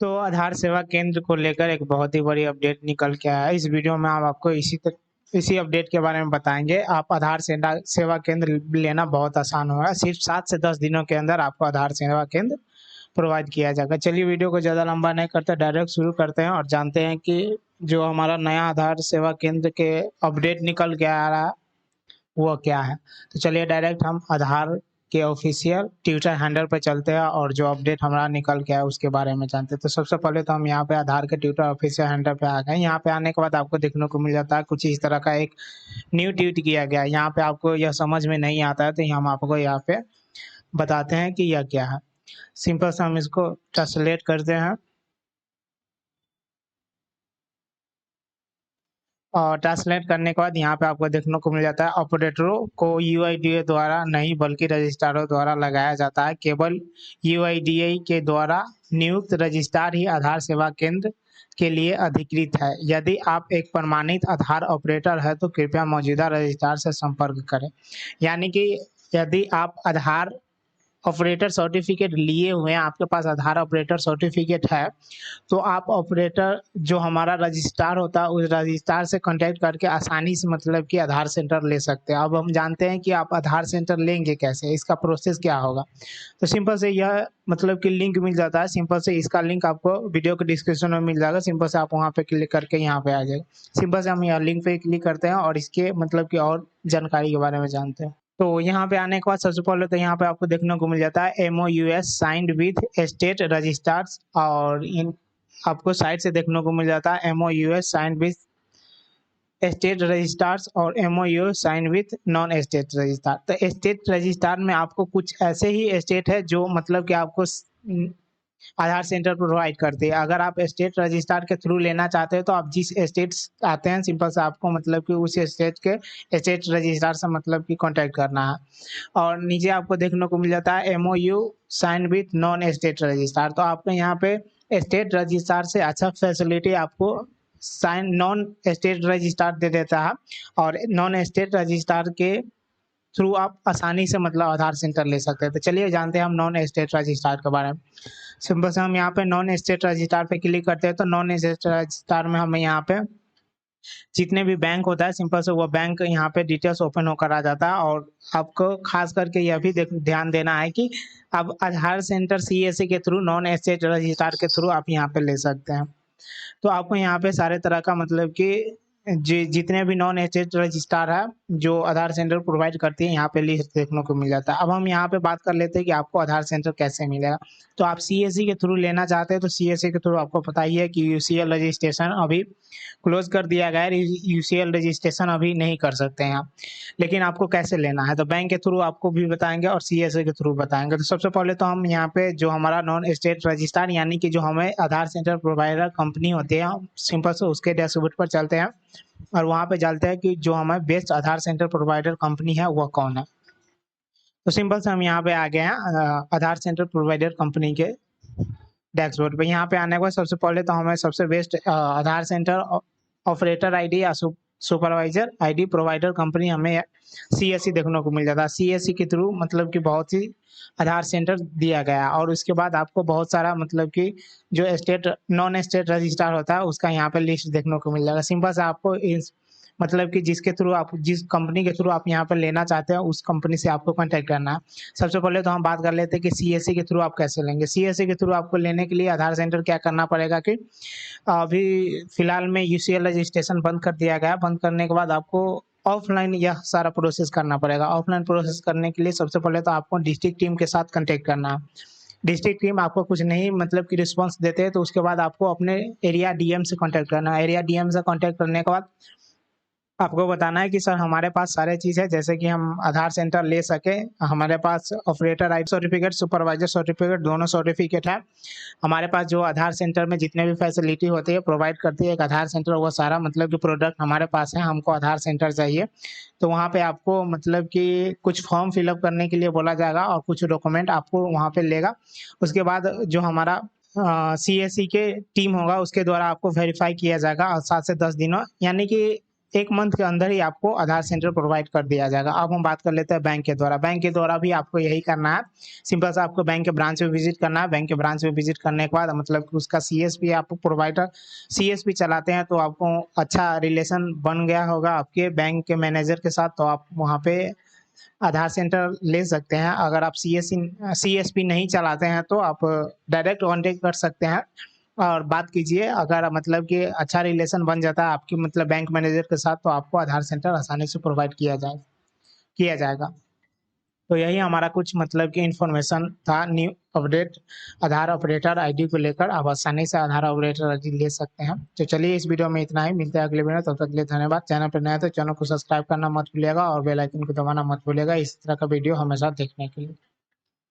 तो आधार सेवा केंद्र को लेकर एक बहुत ही बड़ी अपडेट निकल के आया है। इस वीडियो में हम आपको इसी अपडेट के बारे में बताएंगे। आप आधार सेवा केंद्र लेना बहुत आसान होगा। सिर्फ 7 से 10 दिनों के अंदर आपको आधार सेवा केंद्र प्रोवाइड किया जाएगा। चलिए वीडियो को ज़्यादा लंबा नहीं करते, डायरेक्ट शुरू करते हैं और जानते हैं कि जो हमारा नया आधार सेवा केंद्र के अपडेट निकल के आ रहा है वो क्या है। तो चलिए डायरेक्ट हम आधार के ऑफिशियल ट्विटर हैंडल पर चलते हैं और जो अपडेट हमारा निकल के आया उसके बारे में जानते हैं। तो सबसे पहले तो हम यहाँ पे आधार के ट्विटर ऑफिशियल हैंडल पे आ गए। यहाँ पे आने के बाद आपको देखने को मिल जाता है कुछ इस तरह का एक न्यू ट्वीट किया गया है। यहाँ पे आपको यह समझ में नहीं आता है तो हम आपको यहाँ पे बताते हैं कि यह क्या है। सिंपल से हम इसको ट्रांसलेट करते हैं और ट्रांसलेट करने के बाद यहाँ पे आपको देखने को मिल जाता है ऑपरेटरों को यूआईडीए द्वारा नहीं बल्कि रजिस्ट्रारों द्वारा लगाया जाता है। केवल यूआईडीए के द्वारा नियुक्त रजिस्ट्रार ही आधार सेवा केंद्र के लिए अधिकृत है। यदि आप एक प्रमाणित आधार ऑपरेटर है तो कृपया मौजूदा रजिस्ट्रार से संपर्क करें। यानी कि यदि आप आधार ऑपरेटर सर्टिफिकेट लिए हुए हैं, आपके पास आधार ऑपरेटर सर्टिफिकेट है, तो आप ऑपरेटर जो हमारा रजिस्ट्रार होता है उस रजिस्ट्रार से कांटेक्ट करके आसानी से मतलब कि आधार सेंटर ले सकते हैं। अब हम जानते हैं कि आप आधार सेंटर लेंगे कैसे, इसका प्रोसेस क्या होगा। तो सिंपल से यह मतलब कि लिंक मिल जाता है। सिंपल से इसका लिंक आपको वीडियो के डिस्क्रिप्शन में मिल जाएगा। सिंपल से आप वहाँ पे क्लिक करके यहाँ पे आ जाएगा। सिंपल से हम यह लिंक पे क्लिक करते हैं और इसके मतलब कि और जानकारी के बारे में जानते हैं। तो यहाँ पे आने के बाद सबसे पहले तो यहाँ पे आपको देखने को मिल जाता है MOUs signed with state registrars, और इन आपको साइड से देखने को मिल जाता है MOUs signed with state registrars और MOU sign with non state registrar. तो स्टेट रजिस्ट्रार में आपको कुछ ऐसे ही स्टेट है जो मतलब कि आपको आधार सेंटर प्रोवाइड करते हैं। अगर आप स्टेट रजिस्ट्रार के थ्रू लेना चाहते हैं तो आप जिस स्टेट आते हैं सिंपल से आपको मतलब कि उस स्टेट के स्टेट रजिस्ट्रार से मतलब कि कांटेक्ट करना है। और नीचे आपको देखने को मिल जाता है MOU sign with non state registrar. तो आपको यहाँ पे स्टेट रजिस्ट्रार से अच्छा फैसिलिटी आपको साइन नॉन स्टेट रजिस्ट्रार दे देता है, और नॉन स्टेट रजिस्ट्रार के थ्रू आप आसानी से मतलब आधार सेंटर ले सकते हैं। तो चलिए जानते हैं हम नॉन स्टेट रजिस्ट्रार के बारे में। सिंपल से हम यहाँ पे नॉन स्टेट रजिस्ट्रार पे क्लिक करते हैं तो नॉन स्टेट रजिस्ट्रार में हमें यहाँ पे जितने भी बैंक होता है सिंपल से वो बैंक यहाँ पे डिटेल्स ओपन होकर आ जाता है। और आपको खास करके यह भी ध्यान देना है कि अब आधार सेंटर CSC के थ्रू नॉन स्टेट रजिस्ट्रार के थ्रू आप यहाँ पे ले सकते हैं। तो आपको यहाँ पे सारे तरह का मतलब कि जितने भी नॉन स्टेट रजिस्ट्रार है जो आधार सेंटर प्रोवाइड करती है यहाँ पे लिस्ट देखने को मिल जाता है। अब हम यहाँ पे बात कर लेते हैं कि आपको आधार सेंटर कैसे मिलेगा। तो आप CSC के थ्रू लेना चाहते हैं तो CSC के थ्रू आपको पता ही है कि UCL रजिस्ट्रेशन अभी क्लोज कर दिया गया है। UCL रजिस्ट्रेशन अभी नहीं कर सकते हैं आप। लेकिन आपको कैसे लेना है तो बैंक के थ्रू आपको भी बताएंगे और CSC के थ्रू बताएंगे। तो सबसे पहले तो हम यहाँ पे जो हमारा नॉन स्टेट रजिस्ट्रार यानी कि जो हमें आधार सेंटर प्रोवाइडर कंपनी होती है सिंपल से उसके डैशबोर्ड पर चलते हैं और वहाँ पे जानते हैं कि जो हमें बेस्ट आधार सेंटर प्रोवाइडर कंपनी है वह कौन है। तो सिंपल से हम यहाँ पे आ गए हैं आधार सेंटर प्रोवाइडर कंपनी के डैशबोर्ड पे। यहाँ पे आने के बाद सबसे पहले तो हमें सबसे बेस्ट आधार सेंटर ऑपरेटर आईडी या सुपरवाइजर आईडी प्रोवाइडर कंपनी हमें CSC देखने को मिल जाता है। CSC के थ्रू मतलब कि बहुत ही आधार सेंटर दिया गया है। और उसके बाद आपको बहुत सारा मतलब कि जो स्टेट नॉन स्टेट रजिस्ट्रार होता है उसका यहाँ पे लिस्ट देखने को मिल जाएगा। सिंपल से आपको इस मतलब कि जिसके थ्रू आप जिस कंपनी के थ्रू आप यहाँ पर लेना चाहते हैं उस कंपनी से आपको कांटेक्ट करना है। सबसे पहले तो हम बात कर लेते हैं कि CSC के थ्रू आप कैसे लेंगे। CSC के थ्रू आपको लेने के लिए आधार सेंटर क्या करना पड़ेगा कि अभी फिलहाल में UCL रजिस्ट्रेशन बंद कर दिया गया। बंद करने के बाद आपको ऑफलाइन यह सारा प्रोसेस करना पड़ेगा। ऑफलाइन प्रोसेस करने के लिए सबसे पहले तो आपको डिस्ट्रिक्ट टीम के साथ कांटेक्ट करना है। डिस्ट्रिक्ट टीम आपको कुछ नहीं मतलब कि रिस्पांस देते हैं तो उसके बाद आपको अपने एरिया DM से कांटेक्ट करना है। एरिया DM से कांटेक्ट करने के बाद आपको बताना है कि सर हमारे पास सारे चीज़ है जैसे कि हम आधार सेंटर ले सके। हमारे पास operator ID certificate supervisor certificate दोनों सर्टिफिकेट है। हमारे पास जो आधार सेंटर में जितने भी फैसिलिटी होती है प्रोवाइड करती है एक आधार सेंटर वो सारा मतलब कि प्रोडक्ट हमारे पास है। हमको आधार सेंटर चाहिए तो वहाँ पे आपको मतलब कि कुछ फॉर्म फिलअप करने के लिए बोला जाएगा और कुछ डॉक्यूमेंट आपको वहाँ पे लेगा। उसके बाद जो हमारा CSC के टीम होगा उसके द्वारा आपको वेरीफाई किया जाएगा और 7 से 10 दिनों यानी कि 1 मंथ के अंदर ही आपको आधार सेंटर प्रोवाइड कर दिया जाएगा। अब हम बात कर लेते हैं बैंक के द्वारा। बैंक के द्वारा भी आपको यही करना है, सिंपल सा आपको बैंक के ब्रांच में विजिट करना है। बैंक के ब्रांच में विजिट करने के बाद मतलब कि उसका सीएसपी आपको प्रोवाइडर सीएसपी चलाते हैं, तो आपको अच्छा रिलेशन बन गया होगा आपके बैंक के मैनेजर के साथ, तो आप वहाँ पे आधार सेंटर ले सकते हैं। अगर आप सीएसपी नहीं चलाते हैं तो आप डायरेक्ट कांटेक्ट कर सकते हैं और बात कीजिए। अगर मतलब कि अच्छा रिलेशन बन जाता है आपकी मतलब बैंक मैनेजर के साथ, तो आपको आधार सेंटर आसानी से प्रोवाइड किया जाएगा। तो यही हमारा कुछ मतलब कि इन्फॉर्मेशन था, न्यू अपडेट आधार ऑपरेटर आईडी को लेकर। आप आसानी से आधार ऑपरेटर आईडी ले सकते हैं। तो चलिए इस वीडियो में इतना ही, मिलते हैं अगले वीडियो, तब तक के लिए धन्यवाद। चैनल पर नया तो चैनल को सब्सक्राइब करना मत भूलिएगा और बेल आइकन को दबाना मत भूलिएगा इस तरह का वीडियो हमेशा देखने के लिए।